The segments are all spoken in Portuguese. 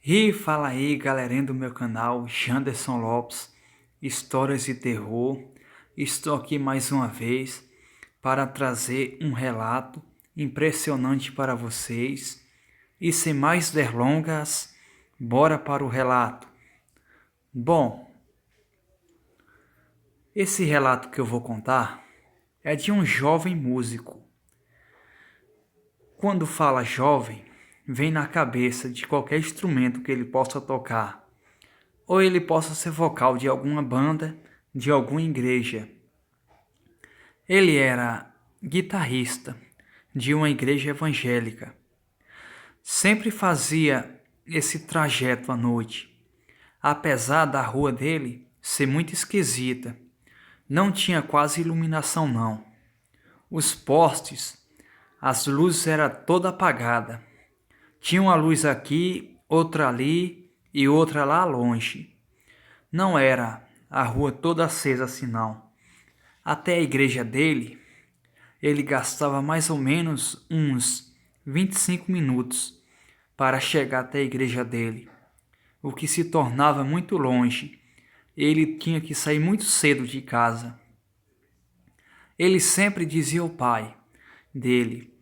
E fala aí, galerinha do meu canal, Janderson Lopes, Histórias de Terror. Estou aqui mais uma vez para trazer um relato impressionante para vocês. E sem mais delongas, bora para o relato. Bom, esse relato que eu vou contar é de um jovem músico. Quando fala jovem, vem na cabeça de qualquer instrumento que ele possa tocar, ou ele possa ser vocal de alguma banda, de alguma igreja. Ele era guitarrista de uma igreja evangélica. Sempre fazia esse trajeto à noite, apesar da rua dele ser muito esquisita. Não tinha quase iluminação não. Os postes, as luzes eram toda apagada. Tinha uma luz aqui, outra ali e outra lá longe. Não era a rua toda acesa assim não. Até a igreja dele, ele gastava mais ou menos uns 25 minutos para chegar até a igreja dele, o que se tornava muito longe. Ele tinha que sair muito cedo de casa. Ele sempre dizia ao pai dele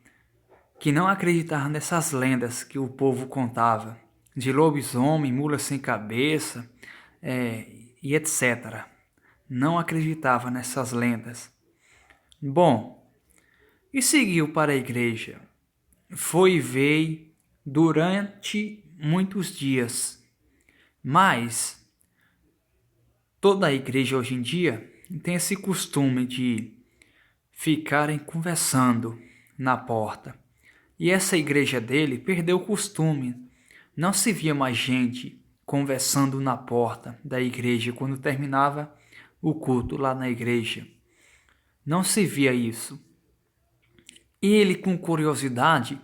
que não acreditava nessas lendas que o povo contava, de lobisomem, mula sem cabeça, e etc. Não acreditava nessas lendas. Bom, e seguiu para a igreja. Foi e veio durante muitos dias. Mas toda a igreja hoje em dia tem esse costume de ficarem conversando na porta. E essa igreja dele perdeu o costume. Não se via mais gente conversando na porta da igreja quando terminava o culto lá na igreja. Não se via isso. E ele, com curiosidade,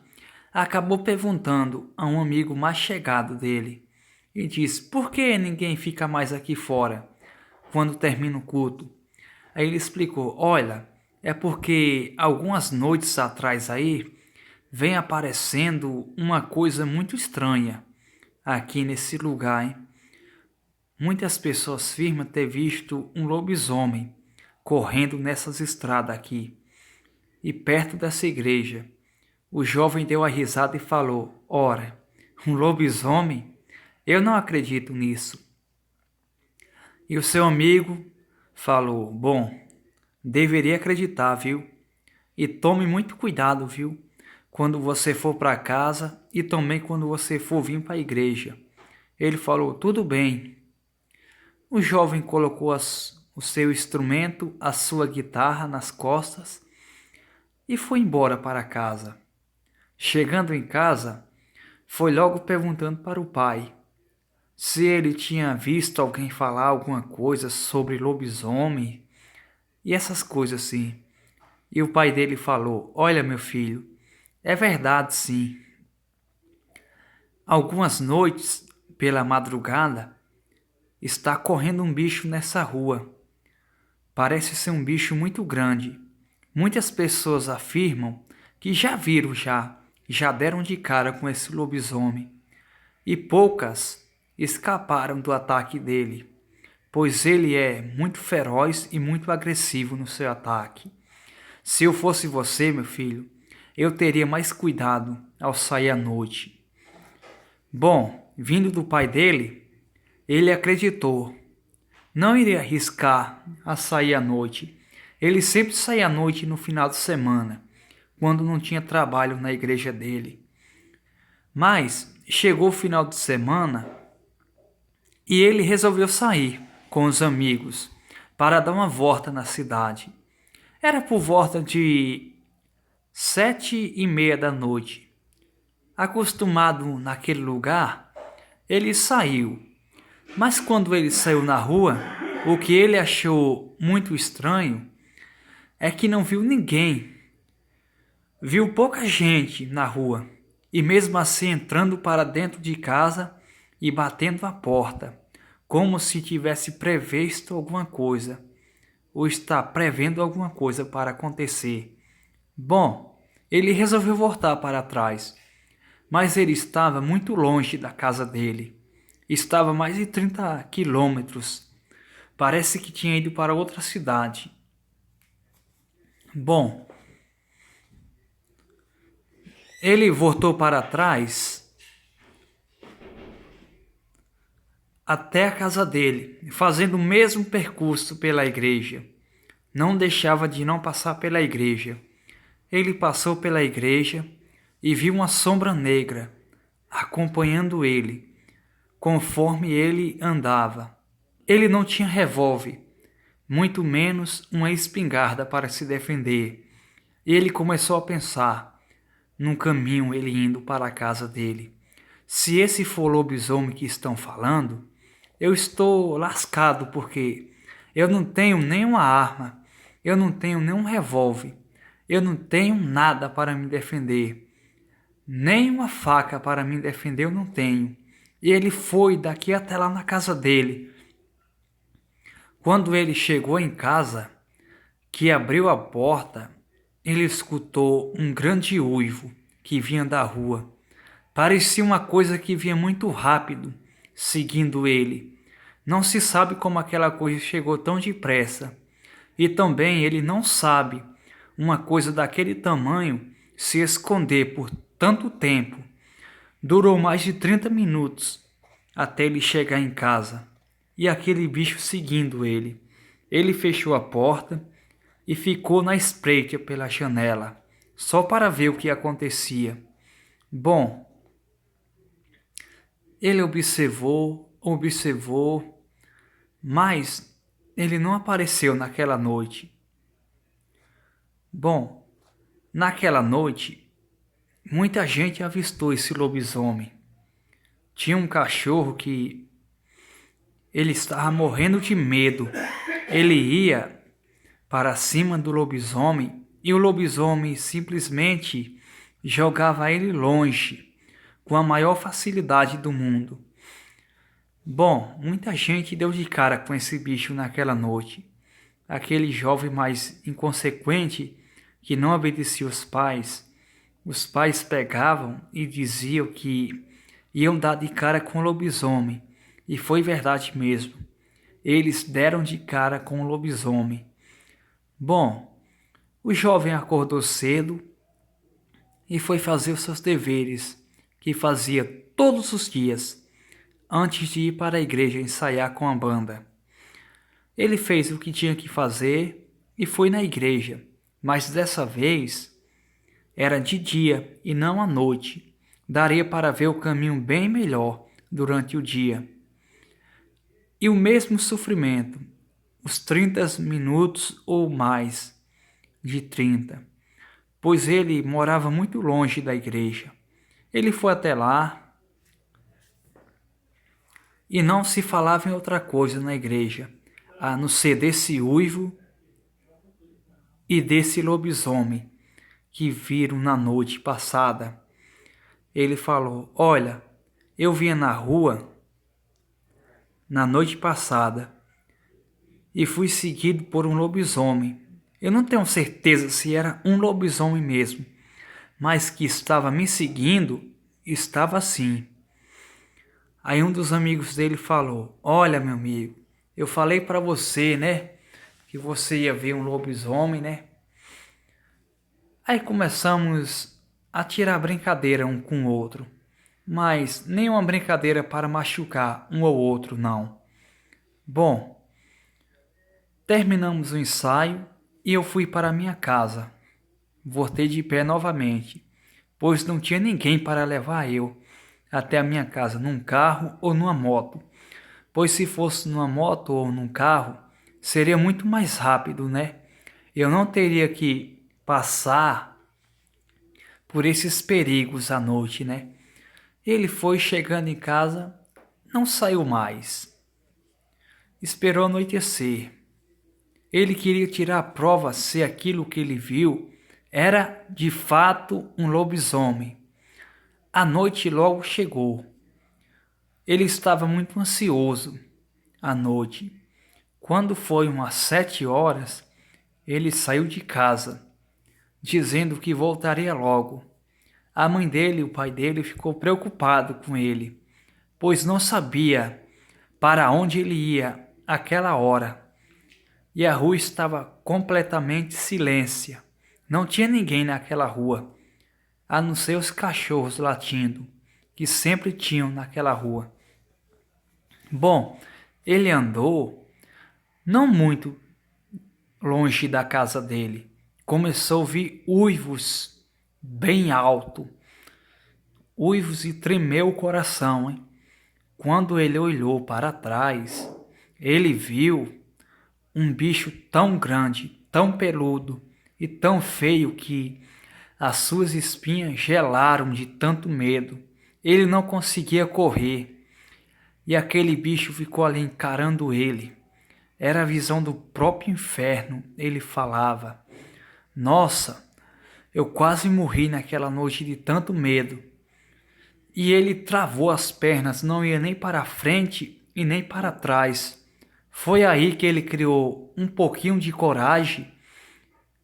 acabou perguntando a um amigo mais chegado dele. E disse: por que ninguém fica mais aqui fora quando termina o culto? Aí ele explicou: olha, é porque algumas noites atrás aí vem aparecendo uma coisa muito estranha aqui nesse lugar, hein? Muitas pessoas afirmam ter visto um lobisomem correndo nessas estradas aqui e perto dessa igreja. O jovem deu a risada e falou: ora, um lobisomem? Eu não acredito nisso. E o seu amigo falou: bom, deveria acreditar, viu? E tome muito cuidado, viu? Quando você for para casa e também quando você for vir para a igreja. Ele falou: tudo bem. O jovem colocou o seu instrumento, a sua guitarra nas costas e foi embora para casa. Chegando em casa, foi logo perguntando para o pai se ele tinha visto alguém falar alguma coisa sobre lobisomem e essas coisas assim. E o pai dele falou: olha, meu filho, é verdade sim. Algumas noites, pela madrugada, está correndo um bicho nessa rua. Parece ser um bicho muito grande. Muitas pessoas afirmam que já viram já deram de cara com esse lobisomem. E poucas escaparam do ataque dele, pois ele é muito feroz e muito agressivo no seu ataque. Se eu fosse você, meu filho, eu teria mais cuidado ao sair à noite. Bom, vindo do pai dele, ele acreditou. Não iria arriscar a sair à noite. Ele sempre saía à noite no final de semana, quando não tinha trabalho na igreja dele. Mas chegou o final de semana e ele resolveu sair com os amigos para dar uma volta na cidade. Era por volta de 7:30 da noite. Acostumado naquele lugar, ele saiu. Mas quando ele saiu na rua, o que ele achou muito estranho é que não viu ninguém. Viu pouca gente na rua e mesmo assim entrando para dentro de casa e batendo a porta, como se tivesse previsto alguma coisa ou está prevendo alguma coisa para acontecer. Bom, ele resolveu voltar para trás, mas ele estava muito longe da casa dele. Estava a mais de 30 quilômetros. Parece que tinha ido para outra cidade. Bom, ele voltou para trás até a casa dele, fazendo o mesmo percurso pela igreja. Não deixava de não passar pela igreja. Ele passou pela igreja e viu uma sombra negra acompanhando ele, conforme ele andava. Ele não tinha revólver, muito menos uma espingarda para se defender. Ele começou a pensar num caminho ele indo para a casa dele. Se esse for o lobisomem que estão falando, eu estou lascado porque eu não tenho nenhuma arma, eu não tenho nenhum revólver, eu não tenho nada para me defender. Nem uma faca para me defender eu não tenho. E ele foi daqui até lá na casa dele. Quando ele chegou em casa, que abriu a porta, ele escutou um grande uivo que vinha da rua. Parecia uma coisa que vinha muito rápido, seguindo ele. Não se sabe como aquela coisa chegou tão depressa. E também ele não sabe uma coisa daquele tamanho se esconder por tanto tempo. Durou mais de 30 minutos até ele chegar em casa e aquele bicho seguindo ele. Ele fechou a porta e ficou na espreita pela janela, só para ver o que acontecia. Bom, ele observou, mas ele não apareceu naquela noite. Bom, naquela noite, muita gente avistou esse lobisomem. Tinha um cachorro que ele estava morrendo de medo. Ele ia para cima do lobisomem e o lobisomem simplesmente jogava ele longe, com a maior facilidade do mundo. Bom, muita gente deu de cara com esse bicho naquela noite. Aquele jovem mais inconsequente que não obedecia os pais pegavam e diziam que iam dar de cara com o lobisomem. E foi verdade mesmo. Eles deram de cara com o lobisomem. Bom, o jovem acordou cedo e foi fazer os seus deveres, que fazia todos os dias, antes de ir para a igreja ensaiar com a banda. Ele fez o que tinha que fazer e foi na igreja, mas dessa vez era de dia e não à noite. Daria para ver o caminho bem melhor durante o dia. E o mesmo sofrimento, os 30 minutos ou mais de 30, pois ele morava muito longe da igreja. Ele foi até lá e não se falava em outra coisa na igreja, a não ser desse uivo e desse lobisomem que viram na noite passada. Ele falou: olha, eu vinha na rua na noite passada e fui seguido por um lobisomem. Eu não tenho certeza se era um lobisomem mesmo, mas que estava me seguindo, estava assim. Aí um dos amigos dele falou: olha, meu amigo, eu falei para você, né, que você ia ver um lobisomem, né? Aí começamos a tirar brincadeira um com o outro, mas nenhuma brincadeira para machucar um ou outro, não. Bom, terminamos o ensaio e eu fui para minha casa. Voltei de pé novamente, pois não tinha ninguém para levar eu até a minha casa num carro ou numa moto, pois se fosse numa moto ou num carro, seria muito mais rápido, né? Eu não teria que passar por esses perigos à noite, né? Ele foi chegando em casa, não saiu mais. Esperou anoitecer. Ele queria tirar a prova se aquilo que ele viu era de fato um lobisomem. A noite logo chegou. Ele estava muito ansioso à noite. Quando foi umas 7 horas, ele saiu de casa, dizendo que voltaria logo. A mãe dele e o pai dele ficou preocupado com ele, pois não sabia para onde ele ia àquela hora. E a rua estava completamente silência. Não tinha ninguém naquela rua, a não ser os cachorros latindo, que sempre tinham naquela rua. Bom, ele andou não muito longe da casa dele. Começou a ouvir uivos bem alto. Uivos e tremeu o coração, hein? Quando ele olhou para trás, ele viu um bicho tão grande, tão peludo e tão feio que as suas espinhas gelaram de tanto medo. Ele não conseguia correr e aquele bicho ficou ali encarando ele. Era a visão do próprio inferno, ele falava. Nossa, eu quase morri naquela noite de tanto medo. E ele travou as pernas, não ia nem para frente e nem para trás. Foi aí que ele criou um pouquinho de coragem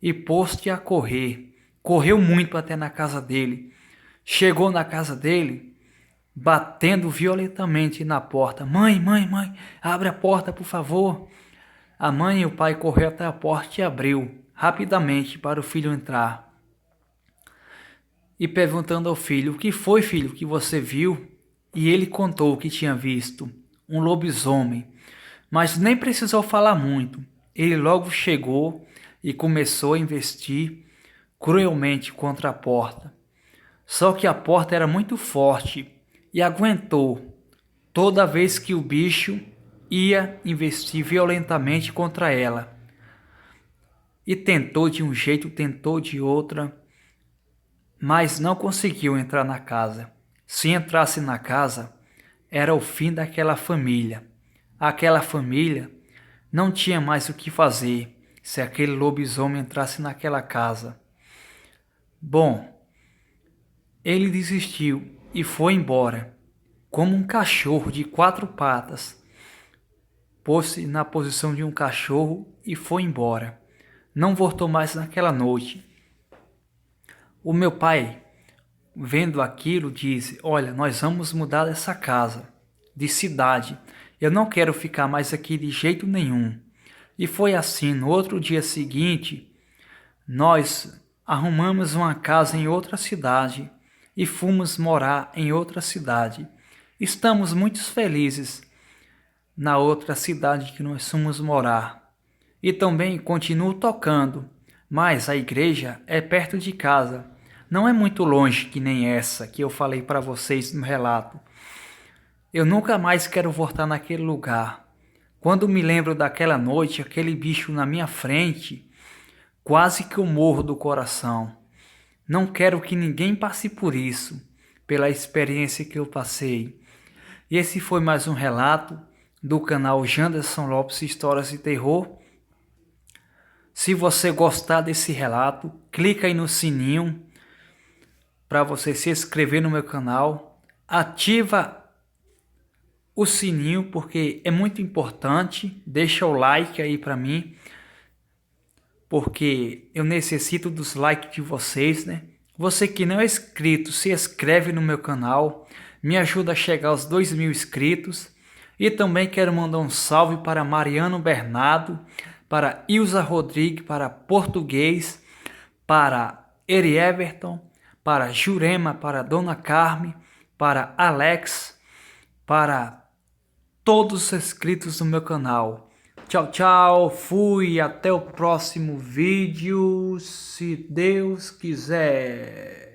e pôs-se a correr. Correu muito até na casa dele. Chegou na casa dele, batendo violentamente na porta. Mãe, mãe, mãe, abre a porta, por favor. A mãe e o pai correram até a porta e abriu rapidamente para o filho entrar. E perguntando ao filho, o que foi, filho, que você viu? E ele contou o que tinha visto, um lobisomem. Mas nem precisou falar muito. Ele logo chegou e começou a investir cruelmente contra a porta. Só que a porta era muito forte e aguentou toda vez que o bicho ia investir violentamente contra ela. E tentou de um jeito, tentou de outra, mas não conseguiu entrar na casa. Se entrasse na casa, era o fim daquela família. Aquela família não tinha mais o que fazer se aquele lobisomem entrasse naquela casa. Bom, ele desistiu e foi embora, como um cachorro de 4 patas. Pôs-se na posição de um cachorro e foi embora. Não voltou mais naquela noite. O meu pai, vendo aquilo, disse: olha, nós vamos mudar essa casa de cidade. Eu não quero ficar mais aqui de jeito nenhum. E foi assim. No outro dia seguinte, nós arrumamos uma casa em outra cidade e fomos morar em outra cidade. Estamos muito felizes na outra cidade que nós fomos morar. E também continuo tocando, mas a igreja é perto de casa. Não é muito longe que nem essa que eu falei para vocês no relato. Eu nunca mais quero voltar naquele lugar. Quando me lembro daquela noite, aquele bicho na minha frente, quase que eu morro do coração. Não quero que ninguém passe por isso, pela experiência que eu passei. E esse foi mais um relato do canal Janderson Lopes Histórias de Terror. Se você gostar desse relato, clica aí no sininho para você se inscrever no meu canal. Ativa o sininho porque é muito importante. Deixa o like aí para mim, porque eu necessito dos likes de vocês, né? Você que não é inscrito, se inscreve no meu canal, me ajuda a chegar aos 2.000 inscritos. E também quero mandar um salve para Mariano Bernardo, para Ilza Rodrigues, para Português, para Eri Everton, para Jurema, para Dona Carme, para Alex, para todos os inscritos no meu canal. Tchau, tchau, fui, até o próximo vídeo, se Deus quiser.